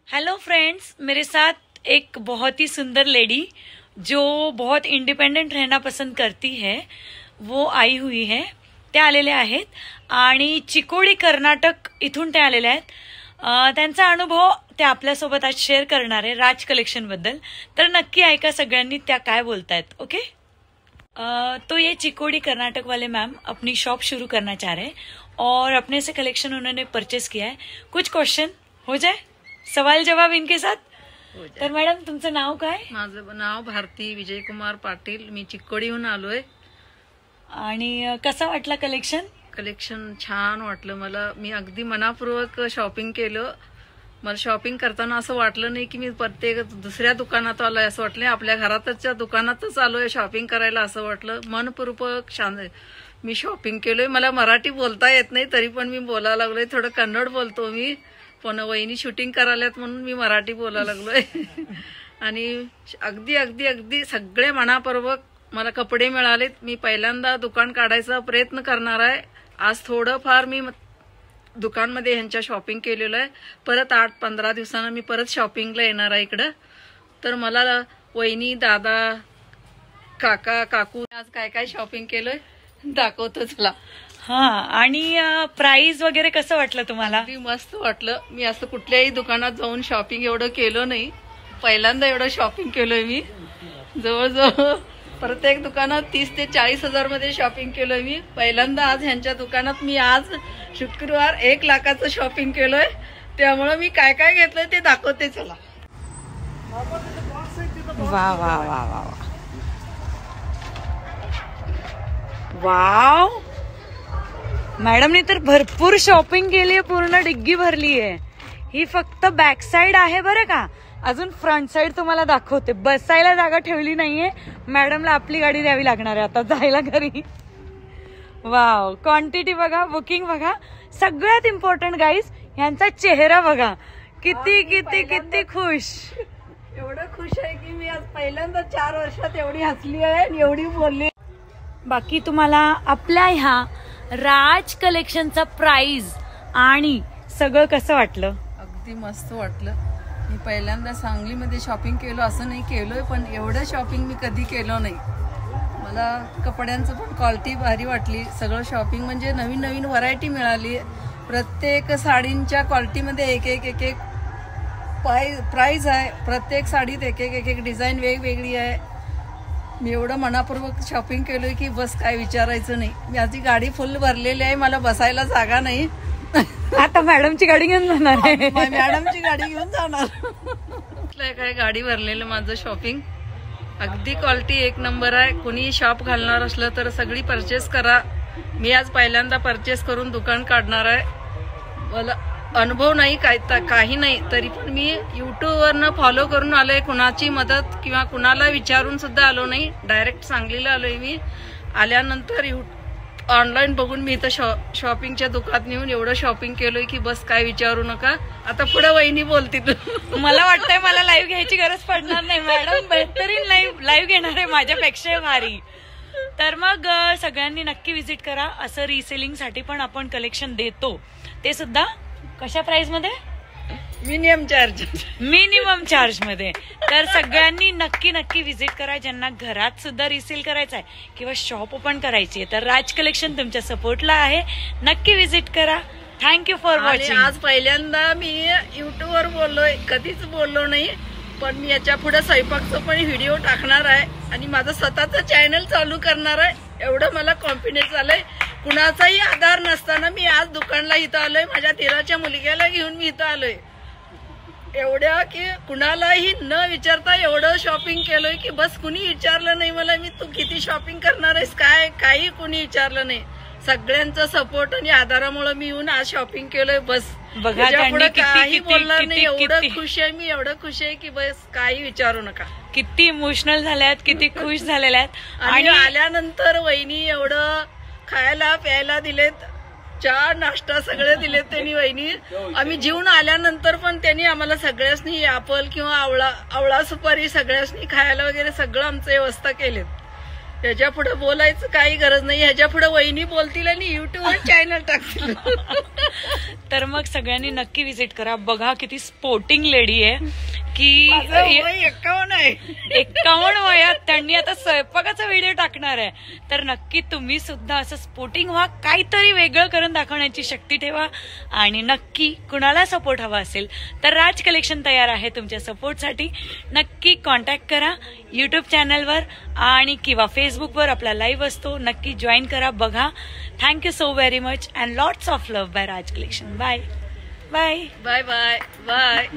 Hello friends, मेरे साथ एक बहुत ही सुंदर लेडी जो बहुत इंडिपेंडेंट रहना पसंद करती है वो आई हुई है. त्या आलेल्या आहेत आणि चिकोडी कर्नाटक इथून त्या आलेल्या आहेत. त्यांचा अनुभव ते आपल्यासोबत आज शेअर करणार आहे राज कलेक्शन बद्दल. तर नक्की ऐका सगळ्यांनी त्या काय बोलतायत. ओके. तो ये चिकोडी कर्नाटक वाले मैम अपनी शॉप शुरू करना चाह रहे हैं और अपने से कलेक्शन उन्होंने परचेस किया है. कुछ क्वेश्चन हो जाए, सवाल जवाब इनके साथ. तर मॅडम तुमचं नाव काय? माझं नाव भारती विजयकुमार पाटील. मी चिकोडीहून आलोय. आणि कसं वाटलं कलेक्शन? कलेक्शन छान वाटलं मला. मी अगदी मनापूर्वक शॉपिंग केलं. मला शॉपिंग करताना असं वाटलं नाही की मी प्रत्येक दुसऱ्या दुकानात आलोय असं वाटलं. आपल्या घरातच्या दुकानातच आलोय शॉपिंग करायला असं वाटलं. मनपूर्वक छान मी शॉपिंग केलोय. मला मराठी बोलता येत नाही तरी पण मी बोलायला लागलोय. थोडं कन्नड बोलतो मी, पण वहिनी शूटिंग करायलात म्हणून मी मराठी बोलायला लागलोय. आणि अगदी अगदी अगदी सगळे मनापूर्वक मला कपडे मिळालेत. मी पहिल्यांदा दुकान काढायचा प्रयत्न करणार आहे. आज थोडंफार मी दुकानमध्ये ह्यांच्या शॉपिंग केलेलं आहे. परत 8-15 दिवसांना मी परत शॉपिंगला येणार आहे इकडं. तर मला वहिनी, दादा, काका, काकू आज काय काय शॉपिंग केलंय दाखवतो चला. हा, आणि प्राइस वगैरे कसं वाटलं तुम्हाला? अगदी मस्त वाटलं. मी असं कुठल्याही दुकानात जाऊन शॉपिंग एवढं केलं नाही. पहिल्यांदा एवढं शॉपिंग केलंय मी. जवळजवळ प्रत्येक दुकानात 30 ते 40 हजार मध्ये शॉपिंग केलंय मी. पहिल्यांदा आज ह्यांच्या दुकानात मी आज शुक्रवार 1 लाखाचं शॉपिंग केलंय. त्यामुळे मी काय काय घेतलंय ते दाखवते चला. वा वा वा वा वाव. मॅडमनी तर भरपूर शॉपिंग केली आहे. पूर्ण डिग्गी भरली आहे. ही फक्त बॅक साइड आहे बरं का. अजून फ्रंट साइड तुम्हाला दाखवते. बसायला जागा ठेवली नाहीये. मॅडमला आपली गाडी द्यावी लागणार आहे आता जायला घरी. वाव. क्वांटिटी बघा, बुकिंग बघा. सगळ्यात इम्पॉर्टंट गाईज यांचा चेहरा बघा. किती किती किती खुश. एवढं खुश आहे की मी आज पहिल्यांदा 4 वर्षात एवढी हसली आहे आणि एवढी बोलली. बाकी तुम्हाला आपल्या ह्या राज कलेक्शनचा प्राइस आणि सगळं कसं वाटलं? अगदी मस्त वाटलं. मी पहिल्यांदा सांगलीमध्ये शॉपिंग केलं असं नाही केलोय, पण एवढं शॉपिंग मी कधी केलं नाही. मला कपड्यांचं पण क्वालिटी भारी वाटली. सगळं शॉपिंग म्हणजे नवीन नवीन व्हरायटी मिळाली. प्रत्येक साडींच्या क्वालिटीमध्ये एक एक एक एक प्राइस आहे. प्रत्येक साडीत एक एक एक डिझाईन वेगवेगळी आहे. मी एवढं मनापूर्वक शॉपिंग केलोय की बस काय विचारायचं नाही. माझी गाडी फुल भरलेली आहे. मला बसायला जागा नाही. आता मॅडमची गाडी घेऊन जाणार आहे. मॅडमची गाडी घेऊन जाणार. काय गाडी भरलेलं माझं शॉपिंग. अगदी क्वालिटी 1 नंबर आहे. कुणी शॉप घालणार असलं तर सगळी परचेस करा. मी आज पहिल्यांदा परचेस करून दुकान काढणार आहे. मला अनुभव नाही काही नाही, तरी पण मी युट्यूबवरनं फॉलो करून आलोय. कुणाची मदत किंवा कुणाला विचारून सुद्धा आलो नाही. डायरेक्ट सांगलीला आलोय मी. आल्यानंतर ऑनलाईन बघून मी इथं शॉपिंगच्या दुकानात नेऊन एवढं शॉपिंग केलोय की बस काय विचारू नका. आता पुढे वहिनी बोलतील. मला वाटतंय मला लाईव्ह घ्यायची गरज पडणार नाही. मॅडम बेहतरीन लाईव्ह घेणार आहे माझ्यापेक्षा भारी. तर मग सगळ्यांनी नक्की व्हिजिट करा. असं रिसेलिंग साठी पण आपण कलेक्शन देतो, ते सुद्धा कशा प्राइस मध्ये? मिनिमम चार्ज मध्ये. तर सगळ्यांनी नक्की नक्की व्हिजिट करा. ज्यांना घरात सुद्धा रिसेल करायचं आहे किंवा शॉप ओपन करायची आहे तर राज कलेक्शन तुमच्या सपोर्टला आहे. नक्की व्हिजिट करा. Thank you for watching. आज पहिल्यांदा मी युट्यूबवर बोललोय, कधीच बोललो नाही. पण मी याच्या पुढे स्वयंपाकचं पण व्हिडिओ टाकणार आहे आणि माझं स्वतःचं चॅनल चालू करणार आहे. एवढं मला कॉन्फिडन्स आलंय. कुणाचाही आधार नसताना मी आज दुकानला इथं आलोय. माझ्या दिराच्या मुलग्याला घेऊन मी इथं आलोय. एवढ्या की कुणालाही न विचारता एवढं शॉपिंग केलोय की बस. कुणी विचारलं नाही मला मी तू किती शॉपिंग करणार आहेस काय, काही कुणी विचारलं नाही. सगळ्यांचा सपोर्ट आणि आधारामुळे मी येऊन आज शॉपिंग केलोय. बस बघा, काही बोलणार नाही. एवढं खुश आहे मी, एवढं खुश आहे की बस काही विचारू नका. किती इमोशनल झाल्यात, किती खुश झालेल्या आहेत. आणि आल्यानंतर वहिनी एवढं खायला प्यायला दिलेत. चहा नाश्ता सगळे दिलेत त्यांनी वहिनी. आम्ही जेवून आल्यानंतर पण त्यांनी आम्हाला सगळ्यांनी ऍपल किंवा आवळा सुपारी सगळ्यांनी खायला वगैरे सगळं आमचं व्यवस्था केलेत. ह्याच्या पुढे बोलायचं काही गरज नाही. ह्याच्या पुढे वहिनी बोलतील आणि युट्यूबवर चॅनल टाकतील. तर मग सगळ्यांनी नक्की विजिट करा. बघा किती स्पोर्टिंग लेडी आहे की 51 आहे. 51 वयात त्यांनी आता स्वयंपाकाचा व्हिडिओ टाकणार आहे. तर नक्की तुम्ही सुद्धा असं स्पोर्टिंग व्हा, काहीतरी वेगळं करून दाखवण्याची शक्ती ठेवा. आणि नक्की कुणाला सपोर्ट हवा असेल तर राज कलेक्शन तयार आहे तुमच्या सपोर्टसाठी. नक्की कॉन्टॅक्ट करा युट्यूब चॅनलवर आणि किंवा फेसबुकवर आपला लाईव्ह असतो. नक्की जॉईन करा, बघा. Thank you so very much and lots of love by Raj collection. Bye bye bye bye bye.